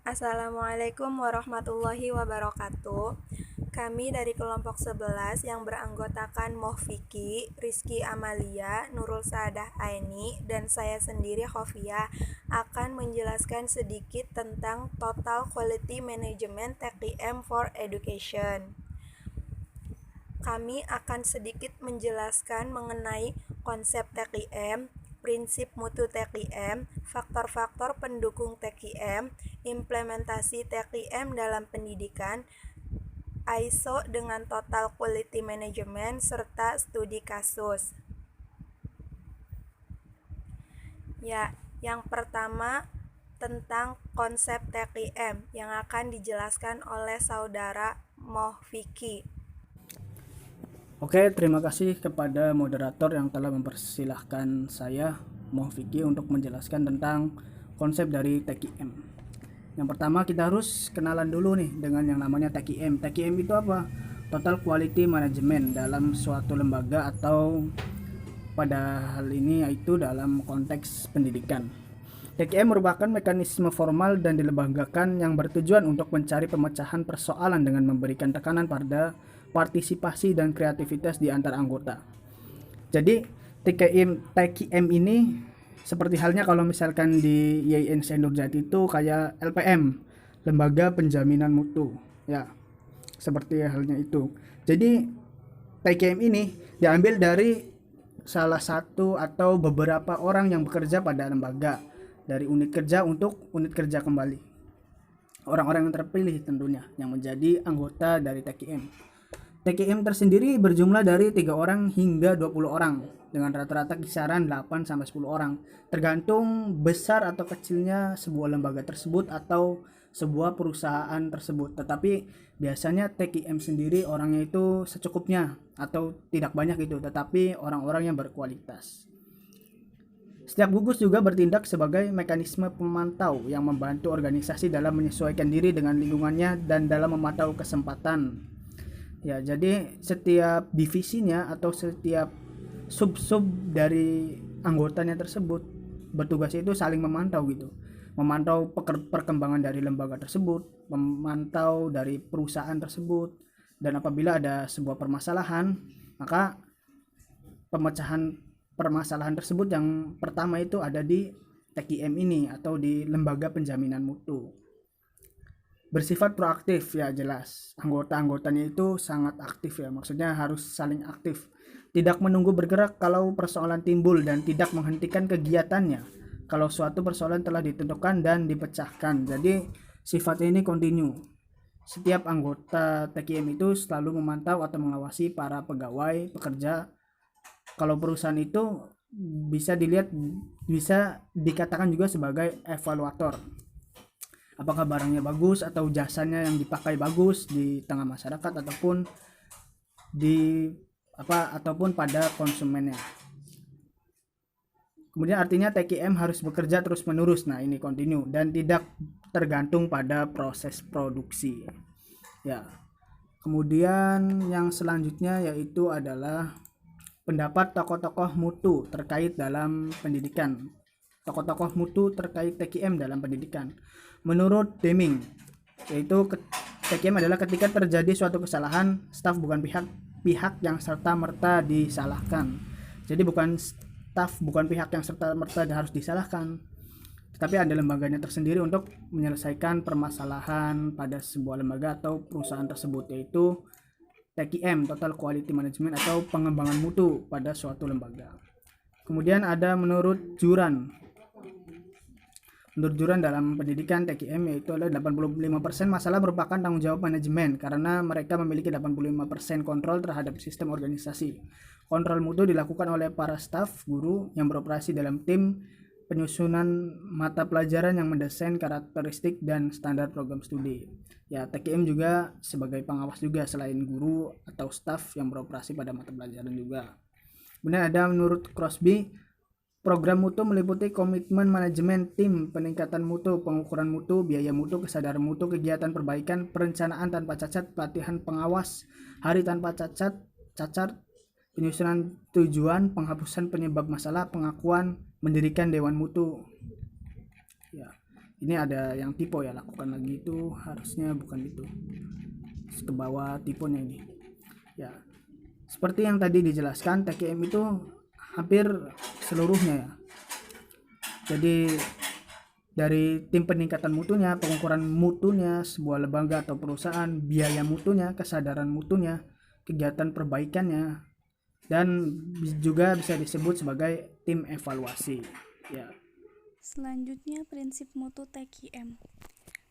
Assalamualaikum warahmatullahi wabarakatuh. Kami dari kelompok 11 yang beranggotakan Mohfiki, Rizky Amalia, Nurul Saadah Aini, dan saya sendiri Khofia akan menjelaskan sedikit tentang Total Quality Management TQM for Education. Kami akan sedikit menjelaskan mengenai konsep TQM, prinsip mutu TQM, faktor-faktor pendukung TQM, implementasi TQM dalam pendidikan, ISO dengan Total Quality Management, serta studi kasus. Ya, yang pertama tentang konsep TQM yang akan dijelaskan oleh saudara Mohfiki. Oke, terima kasih kepada moderator yang telah mempersilahkan saya, Mohfiki, untuk menjelaskan tentang konsep dari TQM. Yang pertama kita harus kenalan dulu nih dengan yang namanya TQM. TQM itu apa? Total Quality Management dalam suatu lembaga atau pada hal ini yaitu dalam konteks pendidikan. TQM merupakan mekanisme formal dan dilembagakan yang bertujuan untuk mencari pemecahan persoalan dengan memberikan tekanan pada partisipasi dan kreativitas di antar anggota. Jadi TQM ini seperti halnya kalau misalkan di YIN Nurjati itu kayak LPM, Lembaga Penjaminan Mutu, ya seperti halnya itu. Jadi TQM ini diambil dari salah satu atau beberapa orang yang bekerja pada lembaga dari unit kerja untuk unit kerja kembali. Orang-orang yang terpilih tentunya yang menjadi anggota dari TQM. TQM tersendiri berjumlah dari 3 orang hingga 20 orang dengan rata-rata kisaran 8 sampai 10 orang, tergantung besar atau kecilnya sebuah lembaga tersebut atau sebuah perusahaan tersebut. Tetapi biasanya TQM sendiri orangnya itu secukupnya atau tidak banyak itu, tetapi orang-orang yang berkualitas. Setiap gugus juga bertindak sebagai mekanisme pemantau yang membantu organisasi dalam menyesuaikan diri dengan lingkungannya dan dalam memantau kesempatan. Ya, jadi setiap divisinya atau setiap sub-sub dari anggotanya tersebut bertugas itu saling memantau gitu. Memantau perkembangan dari lembaga tersebut, memantau dari perusahaan tersebut, dan apabila ada sebuah permasalahan, maka pemecahan permasalahan tersebut yang pertama itu ada di TQM ini atau di lembaga penjaminan mutu. Bersifat proaktif, ya jelas anggota-anggotanya itu sangat aktif, ya maksudnya harus saling aktif, tidak menunggu bergerak kalau persoalan timbul dan tidak menghentikan kegiatannya kalau suatu persoalan telah ditentukan dan dipecahkan. Jadi sifatnya ini kontinu. Setiap anggota TQM itu selalu memantau atau mengawasi para pegawai pekerja. Kalau perusahaan itu bisa dilihat, bisa dikatakan juga sebagai evaluator, apakah barangnya bagus atau jasanya yang dipakai bagus di tengah masyarakat ataupun di ataupun pada konsumennya. Kemudian artinya TQM harus bekerja terus menerus. Nah, ini kontinu dan tidak tergantung pada proses produksi. Ya. Kemudian yang selanjutnya yaitu adalah pendapat tokoh-tokoh mutu terkait dalam pendidikan. Tokoh-tokoh mutu terkait TQM dalam pendidikan. Menurut Deming, yaitu TQM adalah ketika terjadi suatu kesalahan, staf bukan pihak yang serta merta disalahkan. Jadi bukan pihak yang serta merta harus disalahkan, tetapi ada lembaganya tersendiri untuk menyelesaikan permasalahan pada sebuah lembaga atau perusahaan tersebut, yaitu TQM, Total Quality Management, atau pengembangan mutu pada suatu lembaga. Kemudian ada menurut Juran. Menurut Juran dalam pendidikan TQM yaitu adalah 85% masalah merupakan tanggung jawab manajemen karena mereka memiliki 85% kontrol terhadap sistem organisasi. Kontrol mutu dilakukan oleh para staf guru yang beroperasi dalam tim penyusunan mata pelajaran yang mendesain karakteristik dan standar program studi. Ya, TQM juga sebagai pengawas juga selain guru atau staf yang beroperasi pada mata pelajaran juga. Kemudian ada menurut Crosby, program mutu meliputi komitmen manajemen tim, peningkatan mutu, pengukuran mutu, biaya mutu, kesadaran mutu, kegiatan perbaikan, perencanaan tanpa cacat, pelatihan pengawas, hari tanpa cacat, penyusunan tujuan, penghapusan penyebab masalah, pengakuan, mendirikan dewan mutu. Ya, ini ada yang tipe ya, lakukan lagi itu harusnya bukan itu. Terus ke bawah tipenya ini. Ya, seperti yang tadi dijelaskan, TKM itu hampir seluruhnya ya. Jadi dari tim peningkatan mutunya, pengukuran mutunya sebuah lembaga atau perusahaan, biaya mutunya, kesadaran mutunya, kegiatan perbaikannya, dan juga bisa disebut sebagai tim evaluasi. Ya. Selanjutnya, prinsip mutu TKM.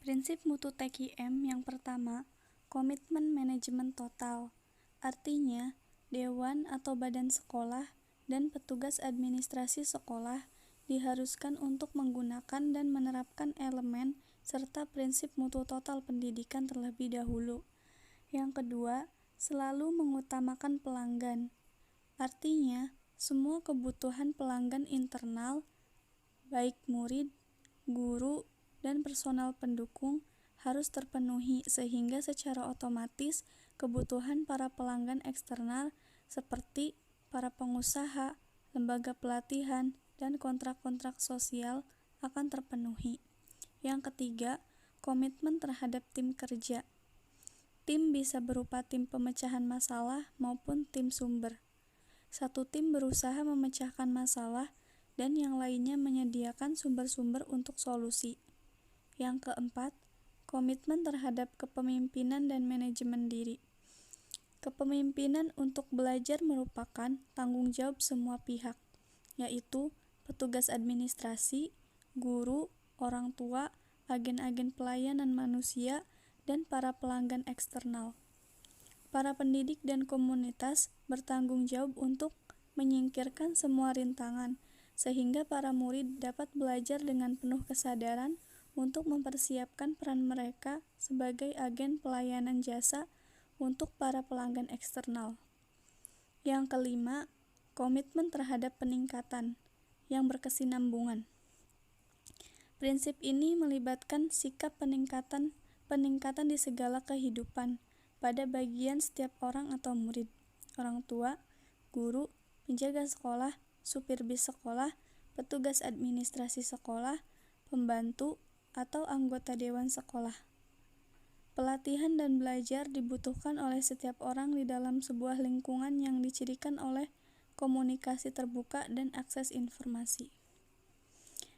Prinsip mutu TKM yang pertama, komitmen manajemen total. Artinya, dewan atau badan sekolah dan petugas administrasi sekolah diharuskan untuk menggunakan dan menerapkan elemen serta prinsip mutu total pendidikan terlebih dahulu. Yang kedua, selalu mengutamakan pelanggan. Artinya, semua kebutuhan pelanggan internal, baik murid, guru, dan personal pendukung harus terpenuhi sehingga secara otomatis kebutuhan para pelanggan eksternal seperti para pengusaha, lembaga pelatihan, dan kontrak-kontrak sosial akan terpenuhi. Yang ketiga, komitmen terhadap tim kerja. Tim bisa berupa tim pemecahan masalah maupun tim sumber. Satu tim berusaha memecahkan masalah dan yang lainnya menyediakan sumber-sumber untuk solusi. Yang keempat, komitmen terhadap kepemimpinan dan manajemen diri. Kepemimpinan untuk belajar merupakan tanggung jawab semua pihak, yaitu petugas administrasi, guru, orang tua, agen-agen pelayanan manusia, dan para pelanggan eksternal. Para pendidik dan komunitas bertanggung jawab untuk menyingkirkan semua rintangan, sehingga para murid dapat belajar dengan penuh kesadaran untuk mempersiapkan peran mereka sebagai agen pelayanan jasa untuk para pelanggan eksternal. Yang kelima, komitmen terhadap peningkatan yang berkesinambungan. Prinsip ini melibatkan sikap peningkatan di segala kehidupan pada bagian setiap orang atau murid, orang tua, guru, penjaga sekolah, supir bis sekolah, petugas administrasi sekolah, pembantu, atau anggota dewan sekolah. Pelatihan dan belajar dibutuhkan oleh setiap orang di dalam sebuah lingkungan yang dicirikan oleh komunikasi terbuka dan akses informasi.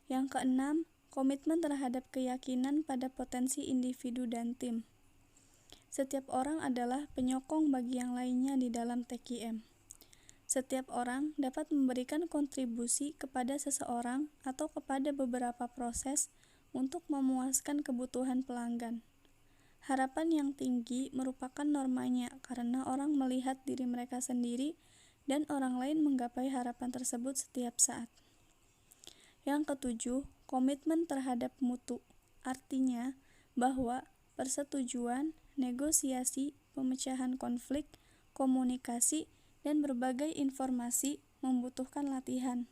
Yang keenam, komitmen terhadap keyakinan pada potensi individu dan tim. Setiap orang adalah penyokong bagi yang lainnya di dalam TKM. Setiap orang dapat memberikan kontribusi kepada seseorang atau kepada beberapa proses untuk memuaskan kebutuhan pelanggan. Harapan yang tinggi merupakan normanya karena orang melihat diri mereka sendiri dan orang lain menggapai harapan tersebut setiap saat. Yang ketujuh, komitmen terhadap mutu. Artinya bahwa persetujuan, negosiasi, pemecahan konflik, komunikasi, dan berbagai informasi membutuhkan latihan.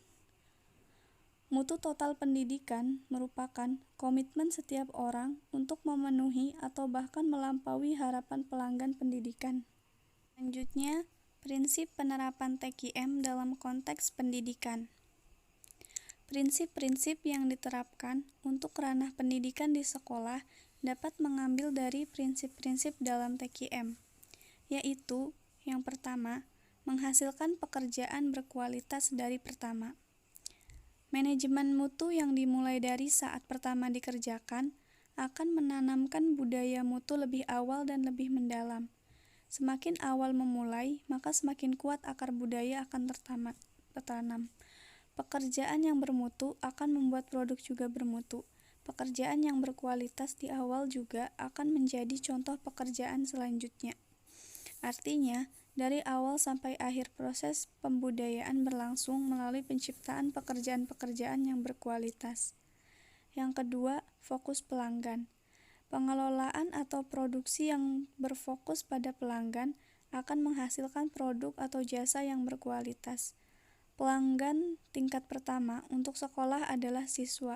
Mutu total pendidikan merupakan komitmen setiap orang untuk memenuhi atau bahkan melampaui harapan pelanggan pendidikan. Selanjutnya, prinsip penerapan TKM dalam konteks pendidikan. Prinsip-prinsip yang diterapkan untuk ranah pendidikan di sekolah dapat mengambil dari prinsip-prinsip dalam TKM, yaitu yang pertama, menghasilkan pekerjaan berkualitas dari pertama. Manajemen mutu yang dimulai dari saat pertama dikerjakan akan menanamkan budaya mutu lebih awal dan lebih mendalam. Semakin awal memulai, maka semakin kuat akar budaya akan tertanam. Pekerjaan yang bermutu akan membuat produk juga bermutu. Pekerjaan yang berkualitas di awal juga akan menjadi contoh pekerjaan selanjutnya. Artinya, dari awal sampai akhir proses pembudayaan berlangsung melalui penciptaan pekerjaan-pekerjaan yang berkualitas. Yang kedua, fokus pelanggan. Pengelolaan atau produksi yang berfokus pada pelanggan akan menghasilkan produk atau jasa yang berkualitas. Pelanggan tingkat pertama untuk sekolah adalah siswa.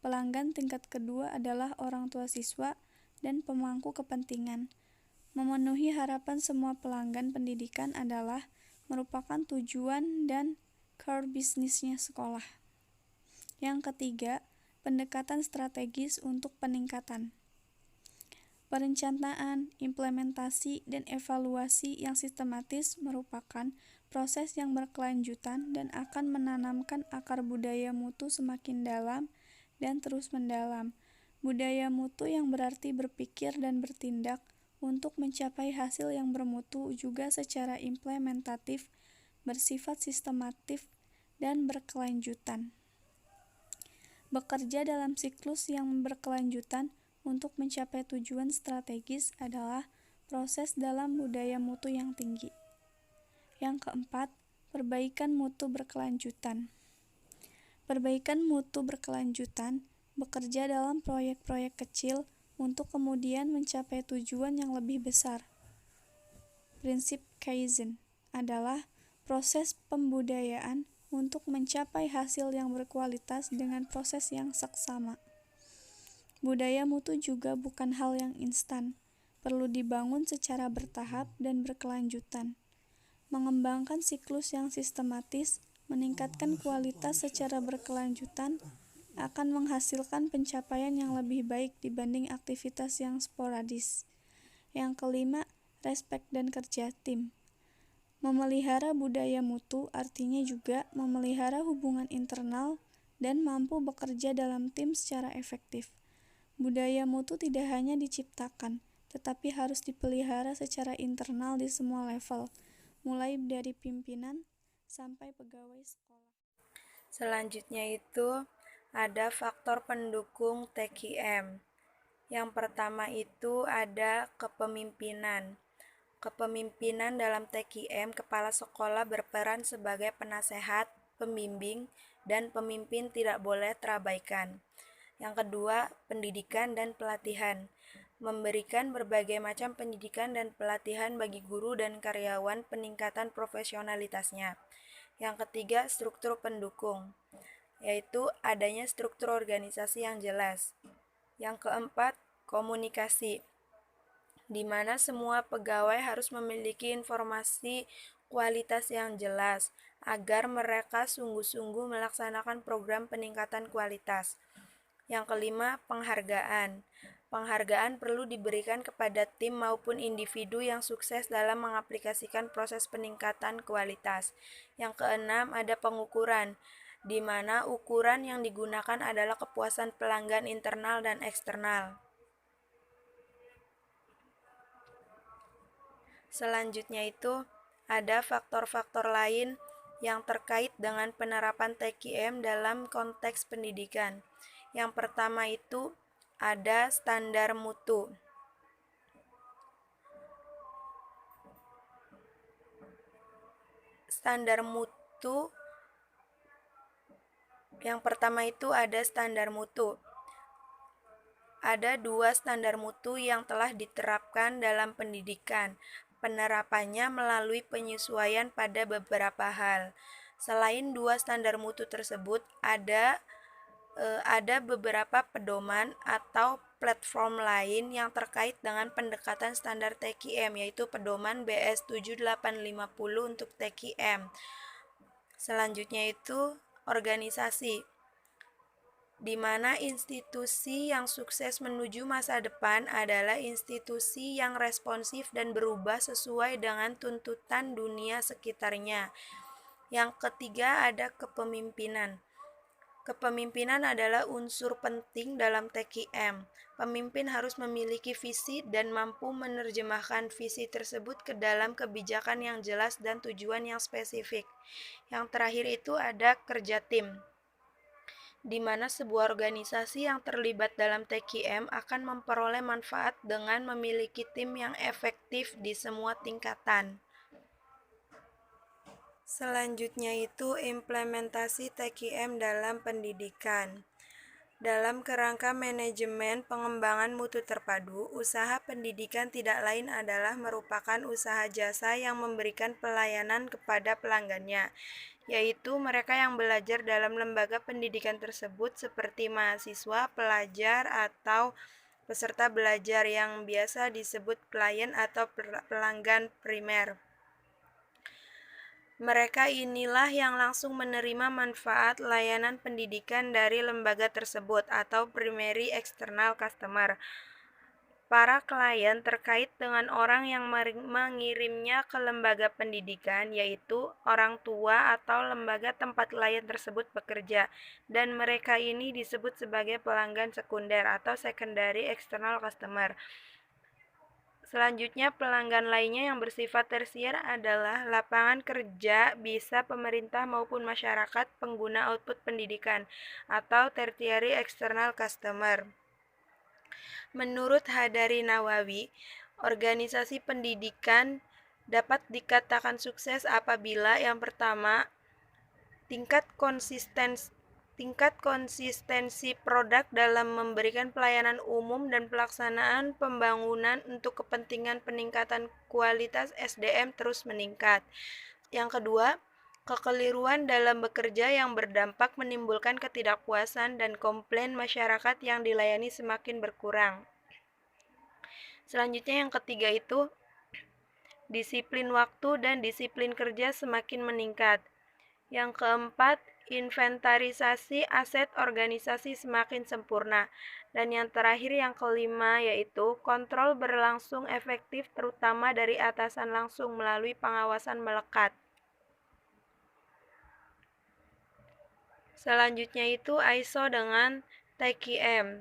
Pelanggan tingkat kedua adalah orang tua siswa dan pemangku kepentingan. Memenuhi harapan semua pelanggan pendidikan adalah merupakan tujuan dan core bisnisnya sekolah. Yang ketiga, pendekatan strategis untuk peningkatan. Perencanaan, implementasi, dan evaluasi yang sistematis merupakan proses yang berkelanjutan dan akan menanamkan akar budaya mutu semakin dalam dan terus mendalam. Budaya mutu yang berarti berpikir dan bertindak untuk mencapai hasil yang bermutu juga secara implementatif, bersifat sistematif, dan berkelanjutan. Bekerja dalam siklus yang berkelanjutan untuk mencapai tujuan strategis adalah proses dalam budaya mutu yang tinggi. Yang keempat, perbaikan mutu berkelanjutan. Perbaikan mutu berkelanjutan bekerja dalam proyek-proyek kecil untuk kemudian mencapai tujuan yang lebih besar. Prinsip Kaizen adalah proses pembudayaan untuk mencapai hasil yang berkualitas dengan proses yang seksama. Budaya mutu juga bukan hal yang instan, perlu dibangun secara bertahap dan berkelanjutan. Mengembangkan siklus yang sistematis, meningkatkan kualitas secara berkelanjutan, akan menghasilkan pencapaian yang lebih baik dibanding aktivitas yang sporadis. Yang kelima, respek dan kerja tim. Memelihara budaya mutu artinya juga memelihara hubungan internal dan mampu bekerja dalam tim secara efektif. Budaya mutu tidak hanya diciptakan, tetapi harus dipelihara secara internal di semua level, mulai dari pimpinan sampai pegawai sekolah. Selanjutnya itu ada faktor pendukung TQM. Yang pertama itu ada kepemimpinan. Kepemimpinan dalam TQM, kepala sekolah berperan sebagai penasehat, pembimbing, dan pemimpin tidak boleh terabaikan. Yang kedua, pendidikan dan pelatihan. Memberikan berbagai macam pendidikan dan pelatihan bagi guru dan karyawan peningkatan profesionalitasnya. Yang ketiga, struktur pendukung, yaitu adanya struktur organisasi yang jelas. Yang keempat, komunikasi, di mana semua pegawai harus memiliki informasi kualitas yang jelas agar mereka sungguh-sungguh melaksanakan program peningkatan kualitas. Yang kelima, penghargaan. Penghargaan perlu diberikan kepada tim maupun individu yang sukses dalam mengaplikasikan proses peningkatan kualitas. Yang keenam, ada pengukuran, di mana ukuran yang digunakan adalah kepuasan pelanggan internal dan eksternal. Selanjutnya itu ada faktor-faktor lain yang terkait dengan penerapan TQM dalam konteks pendidikan. Yang pertama itu ada standar mutu. Standar mutu yang pertama itu ada standar mutu. Ada 2 standar mutu yang telah diterapkan dalam pendidikan. Penerapannya melalui penyesuaian pada beberapa hal. Selain 2 standar mutu tersebut, ada beberapa pedoman atau platform lain yang terkait dengan pendekatan standar TQM, yaitu pedoman BS 7850 untuk TQM. Selanjutnya itu organisasi, di mana institusi yang sukses menuju masa depan adalah institusi yang responsif dan berubah sesuai dengan tuntutan dunia sekitarnya. Yang ketiga ada kepemimpinan. Kepemimpinan adalah unsur penting dalam TQM. Pemimpin harus memiliki visi dan mampu menerjemahkan visi tersebut ke dalam kebijakan yang jelas dan tujuan yang spesifik. Yang terakhir itu ada kerja tim, di mana sebuah organisasi yang terlibat dalam TQM akan memperoleh manfaat dengan memiliki tim yang efektif di semua tingkatan. Selanjutnya itu implementasi TQM dalam pendidikan. Dalam kerangka manajemen pengembangan mutu terpadu, usaha pendidikan tidak lain adalah merupakan usaha jasa yang memberikan pelayanan kepada pelanggannya, yaitu mereka yang belajar dalam lembaga pendidikan tersebut seperti mahasiswa, pelajar, atau peserta belajar yang biasa disebut klien atau pelanggan primer. Mereka inilah yang langsung menerima manfaat layanan pendidikan dari lembaga tersebut atau primary external customer. Para klien terkait dengan orang yang mengirimnya ke lembaga pendidikan, yaitu orang tua atau lembaga tempat klien tersebut bekerja, dan mereka ini disebut sebagai pelanggan sekunder atau secondary external customer. Selanjutnya, pelanggan lainnya yang bersifat tersier adalah lapangan kerja, bisa pemerintah maupun masyarakat pengguna output pendidikan, atau tertiary external customer. Menurut Hadari Nawawi, organisasi pendidikan dapat dikatakan sukses apabila yang pertama, tingkat konsistensi produk dalam memberikan pelayanan umum dan pelaksanaan pembangunan untuk kepentingan peningkatan kualitas SDM terus meningkat. Yang kedua, kekeliruan dalam bekerja yang berdampak menimbulkan ketidakpuasan dan komplain masyarakat yang dilayani semakin berkurang. Selanjutnya yang ketiga itu disiplin waktu dan disiplin kerja semakin meningkat. Yang keempat, inventarisasi aset organisasi semakin sempurna. Dan yang terakhir yang kelima yaitu kontrol berlangsung efektif terutama dari atasan langsung melalui pengawasan melekat. Selanjutnya itu ISO dengan TQM.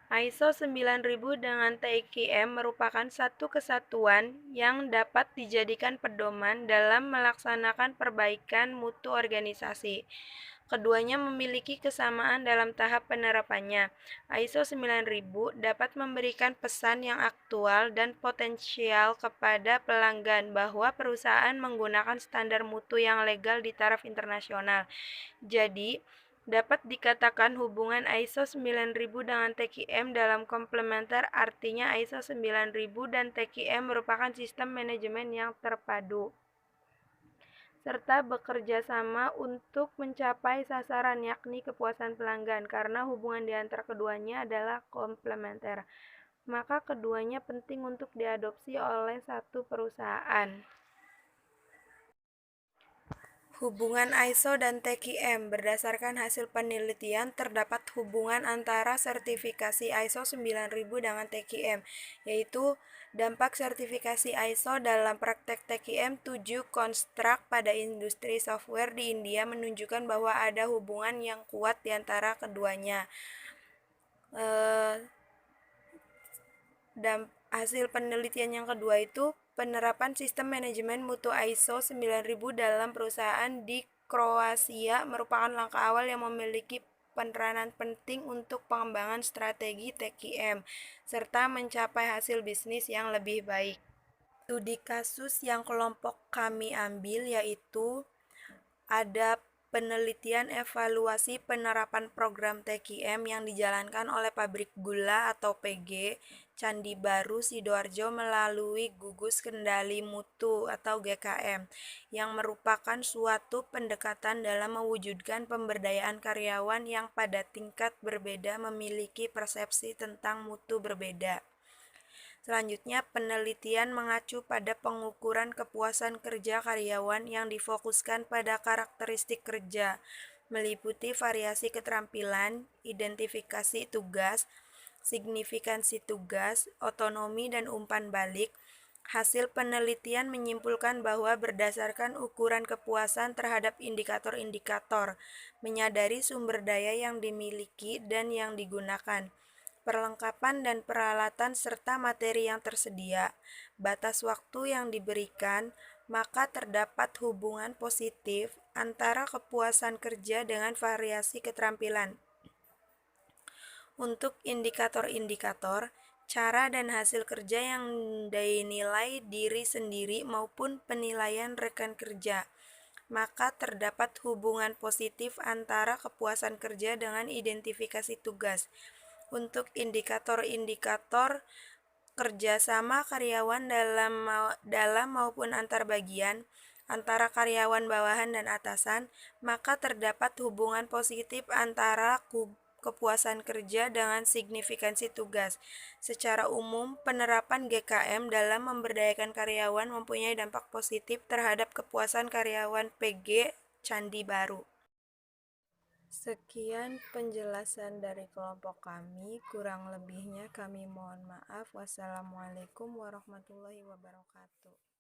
ISO 9000 dengan TQM merupakan satu kesatuan yang dapat dijadikan pedoman dalam melaksanakan perbaikan mutu organisasi. Keduanya memiliki kesamaan dalam tahap penerapannya. ISO 9000 dapat memberikan pesan yang aktual dan potensial kepada pelanggan bahwa perusahaan menggunakan standar mutu yang legal di taraf internasional. Jadi, dapat dikatakan hubungan ISO 9000 dengan TQM dalam komplementer, artinya ISO 9000 dan TQM merupakan sistem manajemen yang terpadu serta bekerja sama untuk mencapai sasaran yakni kepuasan pelanggan karena hubungan di antara keduanya adalah komplementer. Maka keduanya penting untuk diadopsi oleh satu perusahaan. Hubungan ISO dan TQM berdasarkan hasil penelitian terdapat hubungan antara sertifikasi ISO 9000 dengan TQM, yaitu dampak sertifikasi ISO dalam praktek TQM 7 konstrak pada industri software di India menunjukkan bahwa ada hubungan yang kuat di antara keduanya. Hasil penelitian yang kedua itu penerapan sistem manajemen mutu ISO 9000 dalam perusahaan di Kroasia merupakan langkah awal yang memiliki peranan penting untuk pengembangan strategi TQM serta mencapai hasil bisnis yang lebih baik. Studi kasus yang kelompok kami ambil yaitu ada penelitian evaluasi penerapan program TQM yang dijalankan oleh Pabrik Gula atau PG Candi Baru Sidoarjo melalui Gugus Kendali Mutu atau GKM yang merupakan suatu pendekatan dalam mewujudkan pemberdayaan karyawan yang pada tingkat berbeda memiliki persepsi tentang mutu berbeda. Selanjutnya, penelitian mengacu pada pengukuran kepuasan kerja karyawan yang difokuskan pada karakteristik kerja, meliputi variasi keterampilan, identifikasi tugas, signifikansi tugas, otonomi, dan umpan balik. Hasil penelitian menyimpulkan bahwa berdasarkan ukuran kepuasan terhadap indikator-indikator, menyadari sumber daya yang dimiliki dan yang digunakan, perlengkapan dan peralatan serta materi yang tersedia, batas waktu yang diberikan, maka terdapat hubungan positif antara kepuasan kerja dengan variasi keterampilan. Untuk indikator-indikator, cara dan hasil kerja yang dinilai diri sendiri maupun penilaian rekan kerja, maka terdapat hubungan positif antara kepuasan kerja dengan identifikasi tugas. Untuk indikator-indikator kerjasama karyawan dalam maupun antar bagian, antara karyawan bawahan dan atasan, maka terdapat hubungan positif antara kepuasan kerja dengan signifikansi tugas. Secara umum, penerapan GKM dalam memberdayakan karyawan mempunyai dampak positif terhadap kepuasan karyawan PG Candi Baru. Sekian penjelasan dari kelompok kami, kurang lebihnya kami mohon maaf. Wassalamualaikum warahmatullahi wabarakatuh.